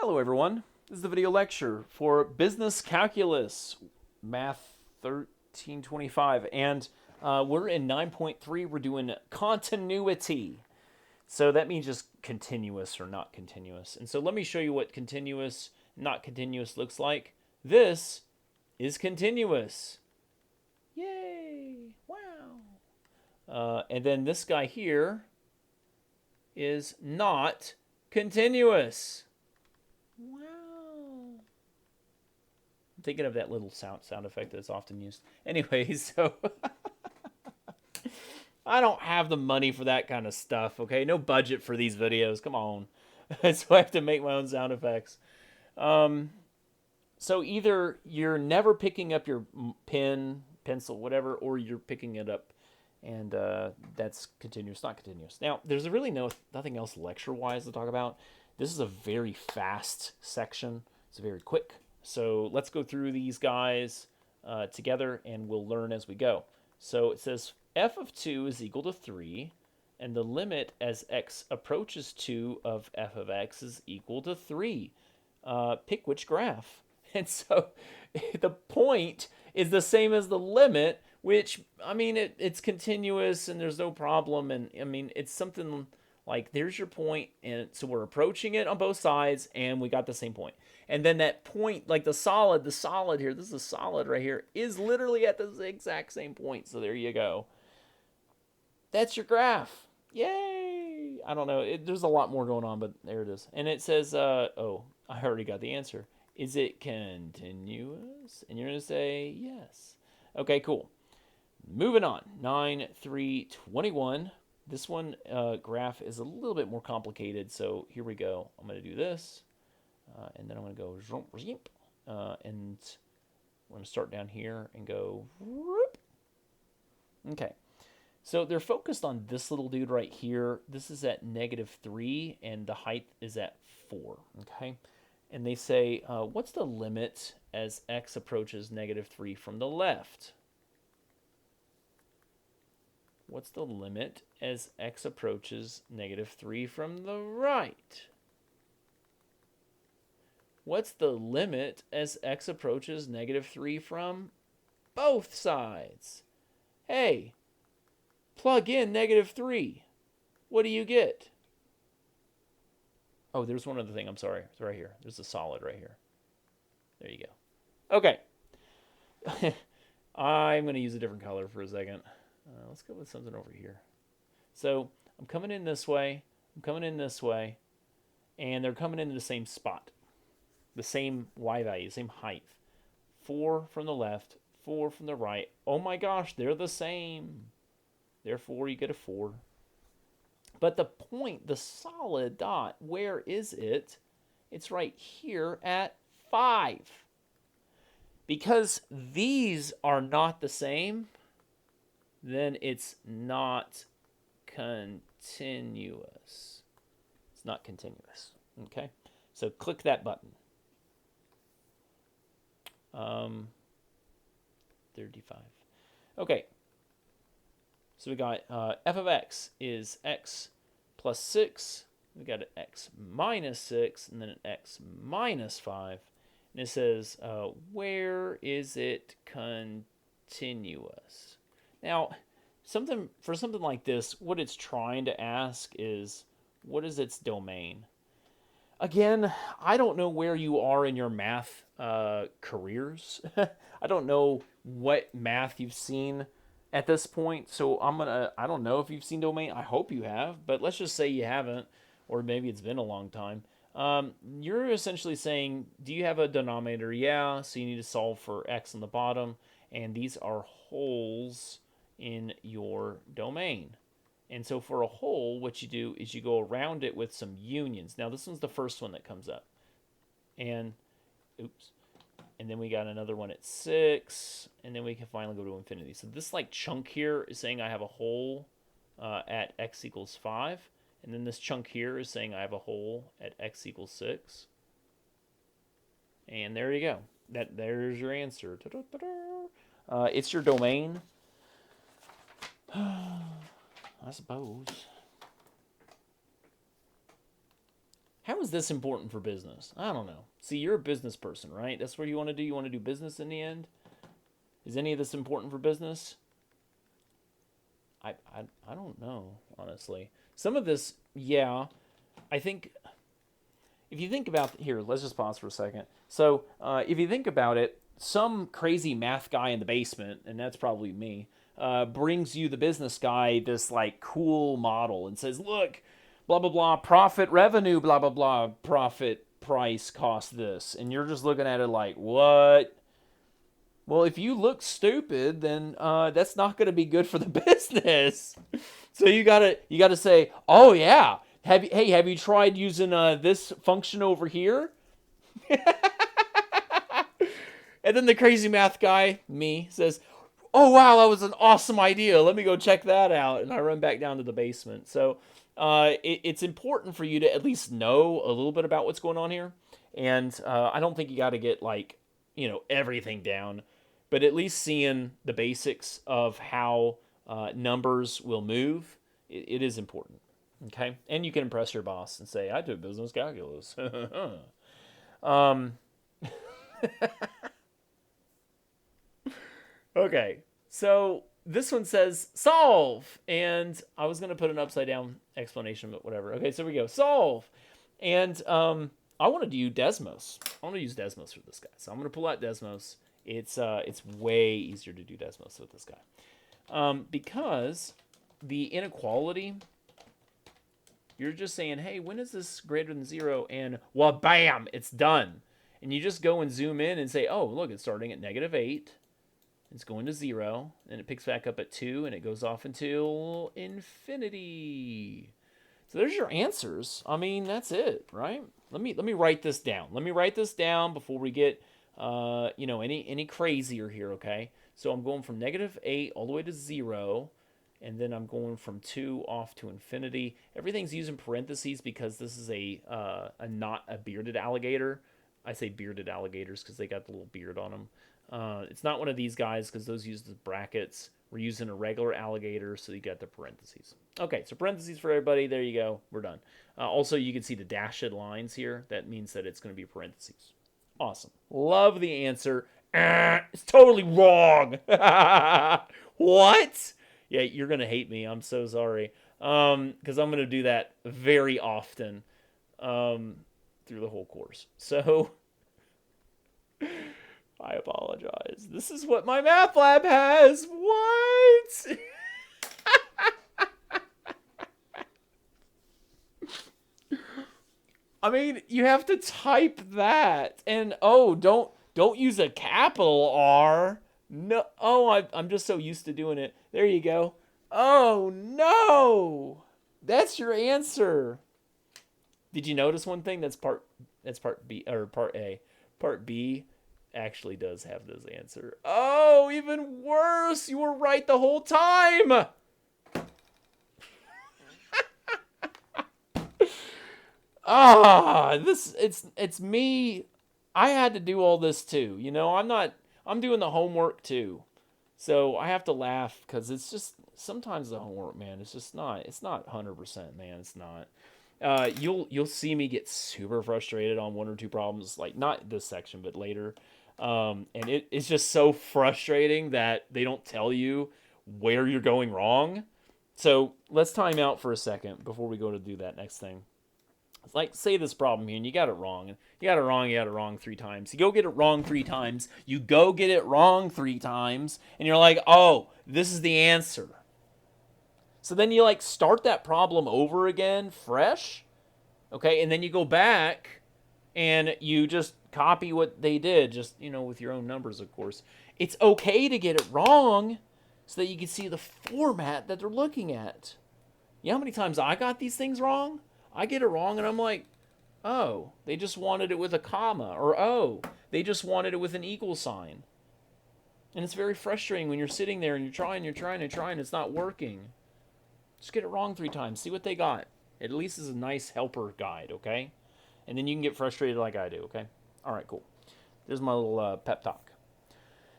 Hello everyone, this is the video lecture for Business Calculus, Math 1325, and we're in 9.3, we're doing continuity. So that means just continuous or not continuous. And so let me show you what continuous, not continuous looks like. This is continuous. Yay, wow. And then this guy here is not continuous. Wow. I'm thinking of that little sound effect that's often used. Anyway, so I don't have the money for that kind of stuff, okay? No budget for these videos. Come on. So I have to make my own sound effects. So either you're never picking up your pen, pencil, whatever, or you're picking it up, and that's continuous, not continuous. Now, there's really nothing else lecture-wise to talk about. This is a very fast section. It's very quick. So let's go through these guys together, and we'll learn as we go. So it says f of 2 is equal to 3, and the limit as x approaches 2 of f of x is equal to 3. Pick which graph. And so the point is the same as the limit, which, I mean, it's continuous and there's no problem. And, I mean, it's something like there's your point, and so we're approaching it on both sides, and we got the same point. And then that point, like the solid here, this is a solid right here, is literally at the exact same point. So there you go. That's your graph. Yay! I don't know. There's a lot more going on, but there it is. And it says, oh, I already got the answer. Is it continuous? And you're going to say yes. Okay, cool. Moving on. 9, 3, 21. This one graph is a little bit more complicated, so here we go. I'm going to do this, and then I'm going to go, and we're going to start down here and go, okay. So they're focused on this little dude right here. This is at -3, and the height is at 4, okay? And they say, what's the limit as x approaches -3 from the left? What's the limit as x approaches -3 from the right? What's the limit as x approaches -3 from both sides? Hey, plug in -3. What do you get? Oh, there's one other thing. I'm sorry. It's right here. There's a solid right here. There you go. Okay. I'm going to use a different color for a second. Let's go with something over here. So I'm coming in this way. I'm coming in this way. And they're coming into the same spot. The same y value, same height. 4 from the left, 4 from the right. Oh my gosh, they're the same. Therefore, you get a 4. But the point, the solid dot, where is it? It's right here at 5. Because these are not the same, then it's not continuous. It's not continuous. Okay? So click that button. 35. Okay. So we got f of x is x plus 6. We got an x minus 6, and then an x minus 5. And it says, where is it continuous? Now, for something like this, what it's trying to ask is, what is its domain? Again, I don't know where you are in your math careers. I don't know what math you've seen at this point, so I don't know if you've seen domain. I hope you have, but let's just say you haven't, or maybe it's been a long time. You're essentially saying, do you have a denominator? Yeah, so you need to solve for x on the bottom, and these are holes in your domain. And so for a hole, what you do is you go around it with some unions. Now this one's the first one that comes up. And, oops. And then we got another one at 6, and then we can finally go to infinity. So this like chunk here is saying I have a hole at x equals 5. And then this chunk here is saying I have a hole at x equals 6. And there you go. There's your answer. It's your domain. I suppose. How is this important for business? I don't know. See, you're a business person, right? That's what you want to do. You want to do business in the end. Is any of this important for business? I don't know, honestly. Some of this, yeah. I think if you think about here, let's just pause for a second. So if you think about it, some crazy math guy in the basement, and that's probably me, brings you the business guy this like cool model and says, look, blah blah blah, profit revenue, blah blah blah, profit price cost this, and you're just looking at it like, what? Well, if you look stupid, then that's not going to be good for the business. So you gotta say, oh yeah, have you tried using this function over here? And then the crazy math guy, me, says, oh wow, that was an awesome idea. Let me go check that out, and I run back down to the basement. So it's important for you to at least know a little bit about what's going on here, and I don't think you got to get like everything down, but at least seeing the basics of how numbers will move, it is important. Okay, and you can impress your boss and say, "I took business calculus." um, okay, so this one says solve, and I was gonna put an upside down explanation, but whatever. Okay, so we go solve, and I wanted to use Desmos. I want to use Desmos for this guy, so I'm gonna pull out Desmos. It's way easier to do Desmos with this guy, because the inequality, you're just saying, hey, when is this greater than 0? And well, bam, it's done. And you just go and zoom in and say, oh, look, it's starting at -8. It's going to 0, and it picks back up at 2, and it goes off until infinity. So there's your answers. I mean, that's it, right? Let me write this down. Let me write this down before we get any crazier here, okay? So I'm going from -8 all the way to 0, and then I'm going from 2 off to infinity. Everything's using parentheses because this is not a bearded alligator. I say bearded alligators because they got the little beard on them. It's not one of these guys because those use the brackets. We're using a regular alligator, so you got the parentheses. Okay, so parentheses for everybody. There you go. We're done. Also, you can see the dashed lines here. That means that it's going to be parentheses. Awesome. Love the answer. It's totally wrong. What? Yeah, you're going to hate me. I'm so sorry. Because I'm going to do that very often through the whole course. So I apologize. This is what my math lab has. What? I mean, you have to type that. And don't use a capital R. No. Oh, I'm just so used to doing it. There you go. Oh no. That's your answer. Did you notice one thing? That's part B or part A. Part B actually does have this answer. Oh, even worse. You were right the whole time. It's me. I had to do all this too. I'm doing the homework too. So I have to laugh because it's just sometimes the homework, man, it's not 100%, man. It's not. You'll see me get super frustrated on one or two problems, like not this section, but later. And it's just so frustrating that they don't tell you where you're going wrong. So let's time out for a second before we go to do that next thing. It's like, say this problem here, and you got it wrong. You got it wrong 3 times. You go get it wrong 3 times. You go get it wrong 3 times, and you're like, oh, this is the answer. So then you like start that problem over again, fresh, okay? And then you go back, and you just copy what they did, just, with your own numbers, of course. It's okay to get it wrong so that you can see the format that they're looking at. You know how many times I got these things wrong? I get it wrong, and I'm like, oh, they just wanted it with a comma, or oh, they just wanted it with an equal sign. And it's very frustrating when you're sitting there and you're trying, it's not working. Just get it wrong 3 times. See what they got. It at least is a nice helper guide, okay? And then you can get frustrated like I do, okay? All right, cool. There's my little pep talk.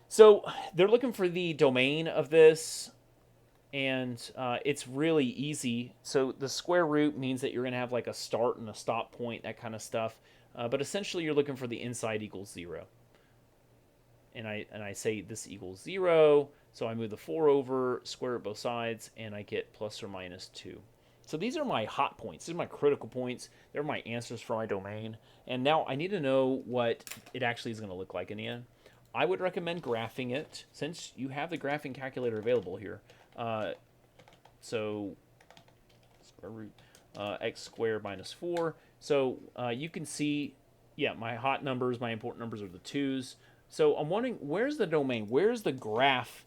So they're looking for the domain of this. and it's really easy. So the square root means that you're going to have like a start and a stop point, that kind of stuff. But essentially, you're looking for the inside equals 0. And I say this equals 0, so I move the 4 over, square root both sides, and I get plus or minus 2. So these are my hot points. These are my critical points. They're my answers for my domain. And now I need to know what it actually is going to look like in the end. I would recommend graphing it, since you have the graphing calculator available here. So square root x squared minus 4. So you can see, yeah, my hot numbers, my important numbers are the 2's. So I'm wondering, where's the domain? Where's the graph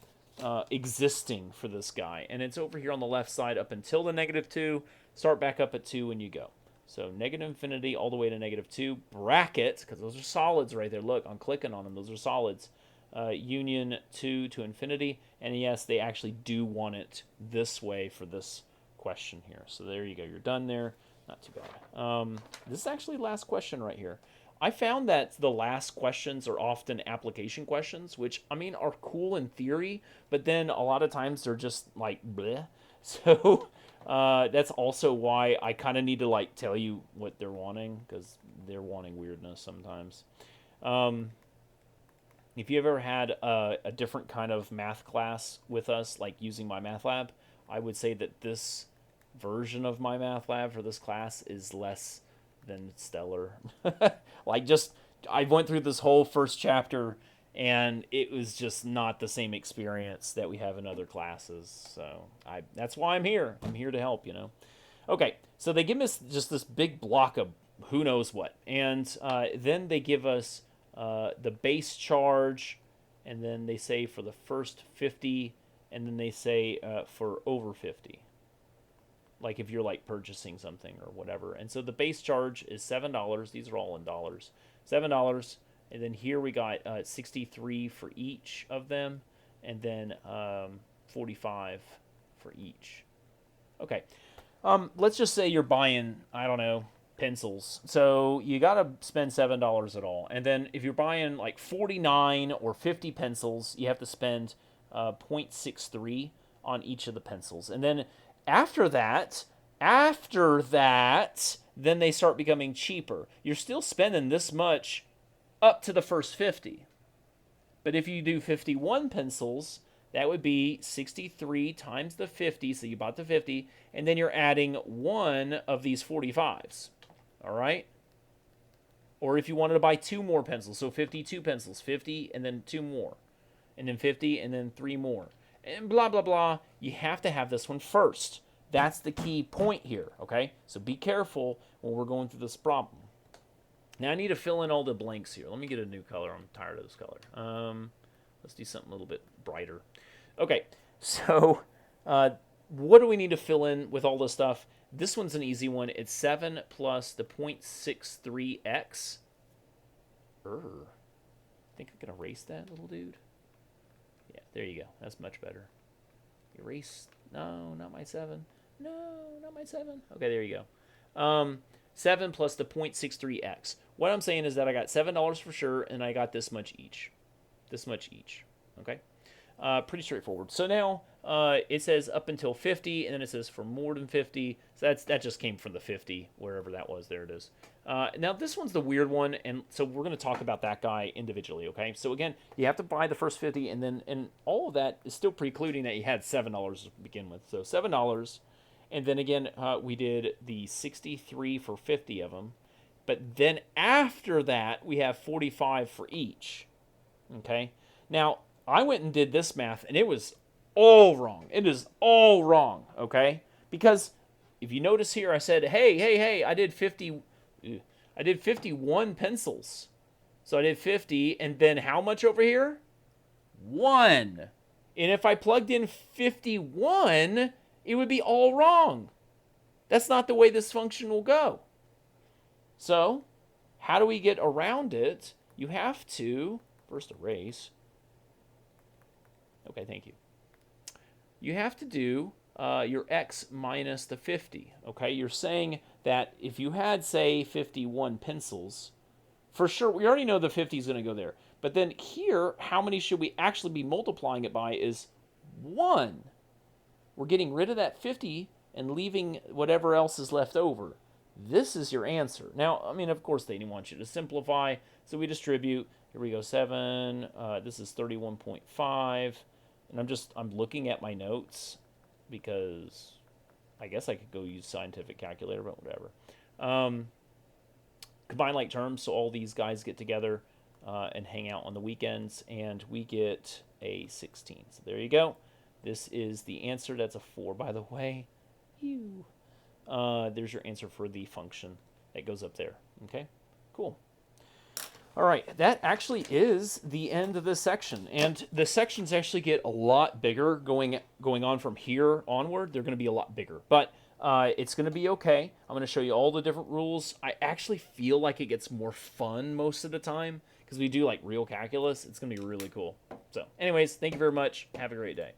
existing for this guy? And it's over here on the left side up until the -2. Start back up at 2 and you go. So negative infinity all the way to -2. Bracket, because those are solids right there. Look, I'm clicking on them. Those are solids. Union 2 to infinity. And yes, they actually do want it this way for this question here. So there you go. You're done there. Not too bad. This is actually the last question right here. I found that the last questions are often application questions, which, I mean, are cool in theory, but then a lot of times they're just like bleh. So that's also why I kind of need to like tell you what they're wanting, because they're wanting weirdness sometimes. If you ever had a different kind of math class with us, like using my math lab, I would say that this version of my math lab for this class is less than stellar. Like, just, I went through this whole first chapter and it was just not the same experience that we have in other classes. So that's why I'm here. I'm here to help, you know. Okay, so they give us just this big block of who knows what, and then they give us the base charge, and then they say for the first 50, and then they say for over 50. Like if you're like purchasing something or whatever. And so the base charge is $7. These are all in dollars. $7. And then here we got 63 for each of them. And then 45 for each. Okay. Let's just say you're buying, I don't know, pencils. So you got to spend $7 at all. And then if you're buying like 49 or 50 pencils, you have to spend 0.63 on each of the pencils. And then after that, then they start becoming cheaper. You're still spending this much up to the first 50. But if you do 51 pencils, that would be 63 times the 50. So you bought the 50, and then you're adding one of these 45s. All right? Or if you wanted to buy 2 more pencils, so 52 pencils, 50 and then 2 more, and then 50 and then 3 more. And blah, blah, blah. You have to have this one first. That's the key point here, okay? So be careful when we're going through this problem. Now I need to fill in all the blanks here. Let me get a new color. I'm tired of this color. Let's do something a little bit brighter. Okay, so what do we need to fill in with all this stuff? This one's an easy one. It's 7 plus the 0.63x. I think I can erase that little dude. Yeah, there you go. That's much better. Erase. No, not my 7. No, not my 7. Okay, there you go. 7 plus the 0.63x. What I'm saying is that I got $7 for sure, and I got this much each. This much each. Okay? Pretty straightforward. So now it says up until 50, and then it says for more than 50. So that just came from the 50, wherever that was. There it is. Now this one's the weird one, and so we're going to talk about that guy individually. Okay. So again, you have to buy the first 50, and all of that is still precluding that you had $7 to begin with. So $7, and then again we did the 63 for 50 of them, but then after that we have 45 for each. Okay. Now I went and did this math, and it was all wrong. It is all wrong, okay? Because if you notice here, I said, hey, I did 51 pencils. So I did 50, and then how much over here? 1. And if I plugged in 51, it would be all wrong. That's not the way this function will go. So how do we get around it? You have to first erase. Okay, thank you. You have to do your x minus the 50. Okay, you're saying that if you had, say, 51 pencils, for sure, we already know the 50 is going to go there. But then here, how many should we actually be multiplying it by is 1. we're getting rid of that 50 and leaving whatever else is left over. This is your answer. Now, I mean, of course, they want you to simplify, so we distribute. Here we go, 7. This is 31.5. And I'm looking at my notes because I guess I could go use scientific calculator, but whatever. Combine like terms, so all these guys get together and hang out on the weekends, and we get a 16. So there you go. This is the answer. That's a 4, by the way. There's your answer for the function that goes up there. Okay, cool. All right, that actually is the end of this section, and the sections actually get a lot bigger going on from here onward. They're going to be a lot bigger, but it's going to be okay. I'm going to show you all the different rules. I actually feel like it gets more fun most of the time because we do like real calculus. It's going to be really cool. So anyways, thank you very much. Have a great day.